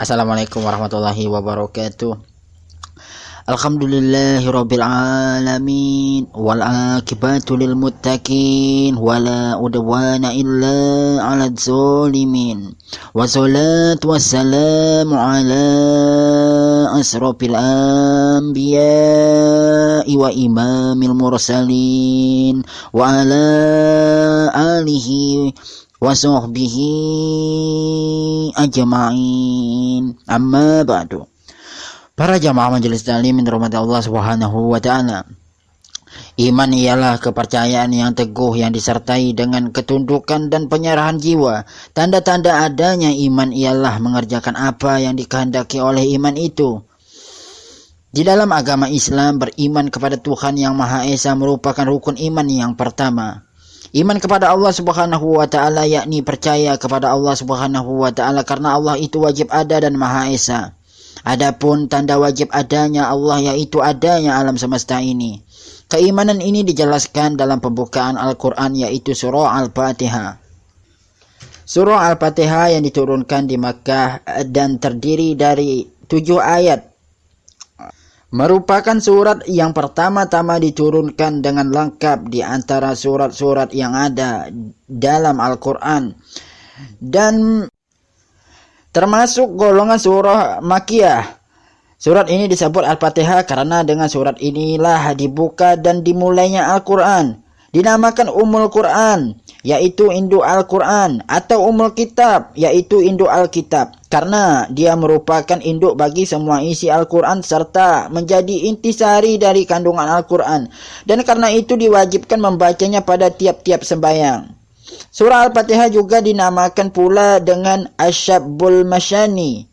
Assalamualaikum warahmatullahi wabarakatuh. Alhamdulillahirabbil alamin wal akibatu lil muttaqin wala udwana illa 'alal zalimin. Wassalatu wassalamu ala asrofil anbiya'i wa imamil mursalin wa ala alihi wa sahbihi ajma'in. Amma ba'du. Para jamaah majelis taklim yang dirahmati Allah Subhanahu wa taala. Iman ialah kepercayaan yang teguh yang disertai dengan ketundukan dan penyerahan jiwa. Tanda-tanda adanya iman ialah mengerjakan apa yang dikehendaki oleh iman itu. Di dalam agama Islam, beriman kepada Tuhan Yang Maha Esa merupakan rukun iman yang pertama. Iman kepada Allah Subhanahu wa taala yakni percaya kepada Allah Subhanahu wa taala karena Allah itu wajib ada dan Maha Esa. Adapun tanda wajib adanya Allah yaitu adanya alam semesta ini. Keimanan ini dijelaskan dalam pembukaan Al-Qur'an yaitu surah Al-Fatihah. Surah Al-Fatihah yang diturunkan di Makkah dan terdiri dari 7 ayat. Merupakan surat yang pertama-tama diturunkan dengan lengkap di antara surat-surat yang ada dalam Al-Quran dan termasuk golongan surah Makkiyah. Surat ini disebut Al-Fatihah karena dengan surat inilah dibuka dan dimulainya Al-Quran. Dinamakan Ummul Quran, yaitu induk Al-Quran, atau Ummul Kitab, yaitu induk Alkitab, karena dia merupakan induk bagi semua isi Al-Quran serta menjadi intisari dari kandungan Al-Quran, dan karena itu diwajibkan membacanya pada tiap-tiap sembahyang. Surah Al-Fatihah juga dinamakan pula dengan Asy-Syabbul Masyani,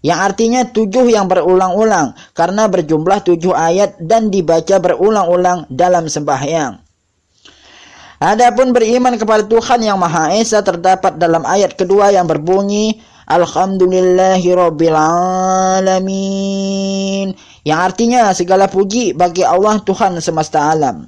yang artinya 7 yang berulang-ulang, karena berjumlah 7 ayat dan dibaca berulang-ulang dalam sembahyang. Adapun beriman kepada Tuhan Yang Maha Esa terdapat dalam ayat kedua yang berbunyi Alhamdulillahirabbil alamin, yang artinya segala puji bagi Allah Tuhan semesta alam.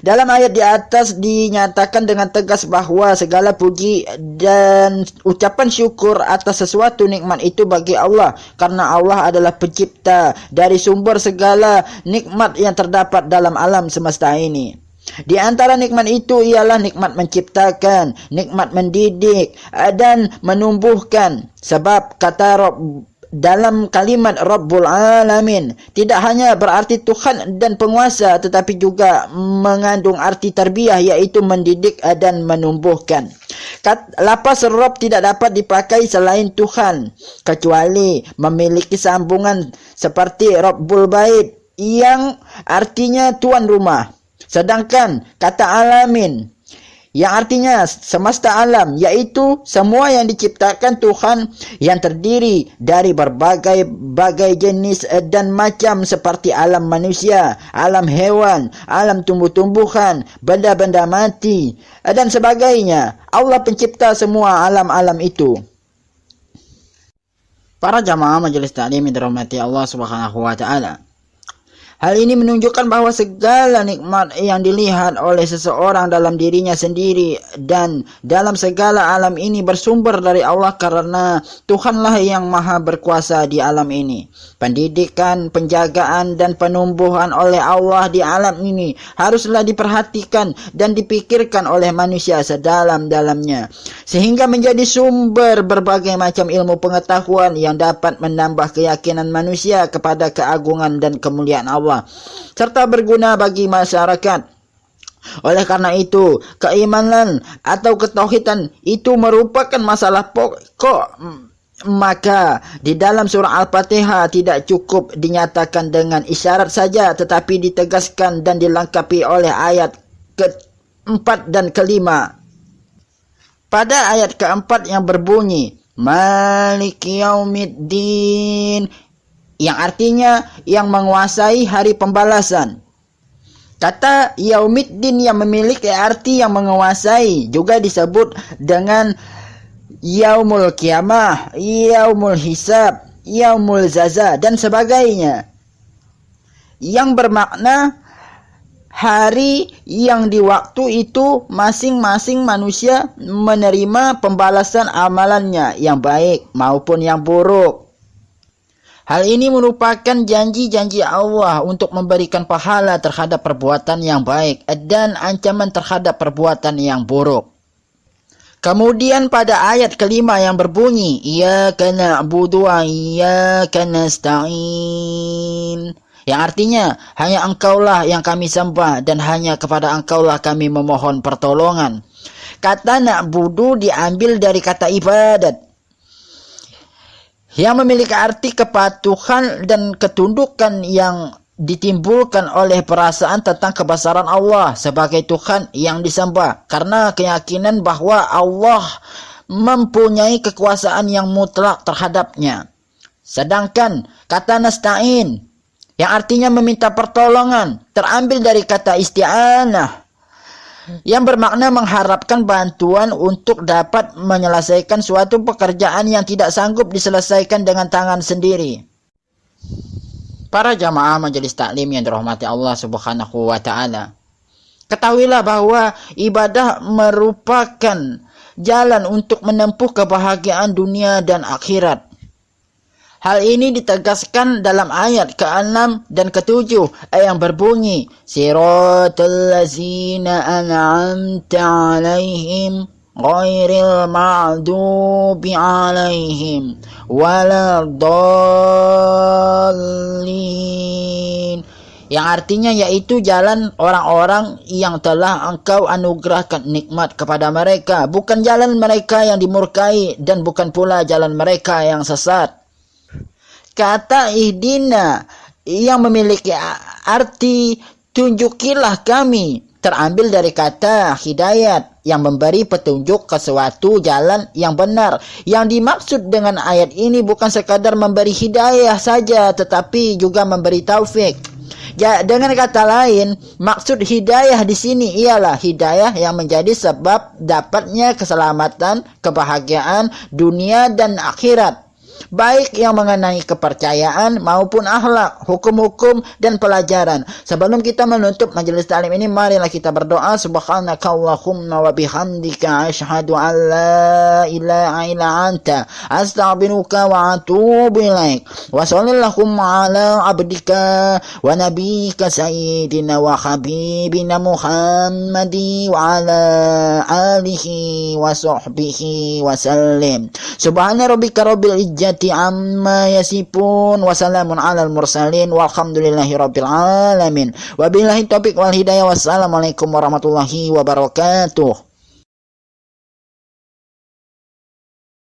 Dalam ayat di atas dinyatakan dengan tegas bahwa segala puji dan ucapan syukur atas sesuatu nikmat itu bagi Allah, karena Allah adalah pencipta dari sumber segala nikmat yang terdapat dalam alam semesta ini. Di antara nikmat itu ialah nikmat menciptakan, nikmat mendidik dan menumbuhkan. Sebab kata Rabb dalam kalimat Rabbul Alamin tidak hanya berarti Tuhan dan penguasa, tetapi juga mengandung arti tarbiyah, yaitu mendidik dan menumbuhkan. Lafaz Rabb tidak dapat dipakai selain Tuhan, kecuali memiliki sambungan seperti Rabbul Bait yang artinya tuan rumah. Sedangkan kata alamin yang artinya semesta alam, yaitu semua yang diciptakan Tuhan yang terdiri dari berbagai jenis dan macam seperti alam manusia, alam hewan, alam tumbuh-tumbuhan, benda-benda mati dan sebagainya. Allah pencipta semua alam-alam itu. Para jamaah majelis taklim yang dirahmati Allah Subhanahu wa taala. Hal ini menunjukkan bahwa segala nikmat yang dilihat oleh seseorang dalam dirinya sendiri dan dalam segala alam ini bersumber dari Allah, karena Tuhanlah yang maha berkuasa di alam ini. Pendidikan, penjagaan, dan penumbuhan oleh Allah di alam ini haruslah diperhatikan dan dipikirkan oleh manusia sedalam-dalamnya, sehingga menjadi sumber berbagai macam ilmu pengetahuan yang dapat menambah keyakinan manusia kepada keagungan dan kemuliaan Allah, serta berguna bagi masyarakat. Oleh karena itu, keimanan atau ketauhidan itu merupakan masalah pokok. Maka di dalam surah Al-Fatihah tidak cukup dinyatakan dengan isyarat saja, tetapi ditegaskan dan dilengkapi oleh ayat keempat dan kelima. Pada ayat keempat yang berbunyi Maliki Yaumiddin, yang artinya yang menguasai hari pembalasan. Kata Yaumiddin yang memiliki arti yang menguasai juga disebut dengan Yaumul Qiyamah, Yaumul Hisab, Yaumul Zaza dan sebagainya, yang bermakna hari yang di waktu itu masing-masing manusia menerima pembalasan amalannya yang baik maupun yang buruk. Hal ini merupakan janji-janji Allah untuk memberikan pahala terhadap perbuatan yang baik dan ancaman terhadap perbuatan yang buruk. Kemudian pada ayat kelima yang berbunyi, Iyyaka na'budu wa iyyaka nasta'in, yang artinya hanya Engkaulah yang kami sembah dan hanya kepada Engkaulah kami memohon pertolongan. Kata na'budu diambil dari kata ibadat, yang memiliki arti kepatuhan dan ketundukan yang ditimbulkan oleh perasaan tentang kebesaran Allah sebagai Tuhan yang disembah, karena keyakinan bahwa Allah mempunyai kekuasaan yang mutlak terhadapnya. Sedangkan kata nasta'in, yang artinya meminta pertolongan, terambil dari kata isti'anah, yang bermakna mengharapkan bantuan untuk dapat menyelesaikan suatu pekerjaan yang tidak sanggup diselesaikan dengan tangan sendiri. Para jamaah majelis taklim yang dirahmati Allah Subhanahu wa taala, ketahuilah bahwa ibadah merupakan jalan untuk menempuh kebahagiaan dunia dan akhirat. Hal ini ditegaskan dalam ayat ke-6 dan ke-7 yang berbunyi, Siratal ladzina an'amta 'alaihim ghairil ma'dubi 'alaihim waladdallin, yang artinya yaitu jalan orang-orang yang telah Engkau anugerahkan nikmat kepada mereka, bukan jalan mereka yang dimurkai dan bukan pula jalan mereka yang sesat. Kata ihdina yang memiliki arti tunjukilah kami terambil dari kata hidayat yang memberi petunjuk ke suatu jalan yang benar. Yang dimaksud dengan ayat ini bukan sekadar memberi hidayah saja, tetapi juga memberi taufik. Ya, dengan kata lain, maksud hidayah di sini ialah hidayah yang menjadi sebab dapatnya keselamatan, kebahagiaan dunia dan akhirat, baik yang mengenai kepercayaan maupun akhlak, hukum-hukum dan pelajaran. Sebelum kita menutup majelis taklim ini, marilah kita berdoa. Subhanakallahumma wa bihamdika asyhadu an la ilaha illa anta astaghfiruka wa atubu ilaik. Wa sallallahu ala abdika wa nabiyyika sayyidina wa habibina Muhammadi wa ala alihi wa sahbihi wa sallim. Subhana rabbika rabbil izzati amma yasifun wa salamun alal mursalin walhamdulillahi rabbil alamin. Wabillahi taufiq wal hidayah. Wassalamualaikum warahmatullahi wabarakatuh.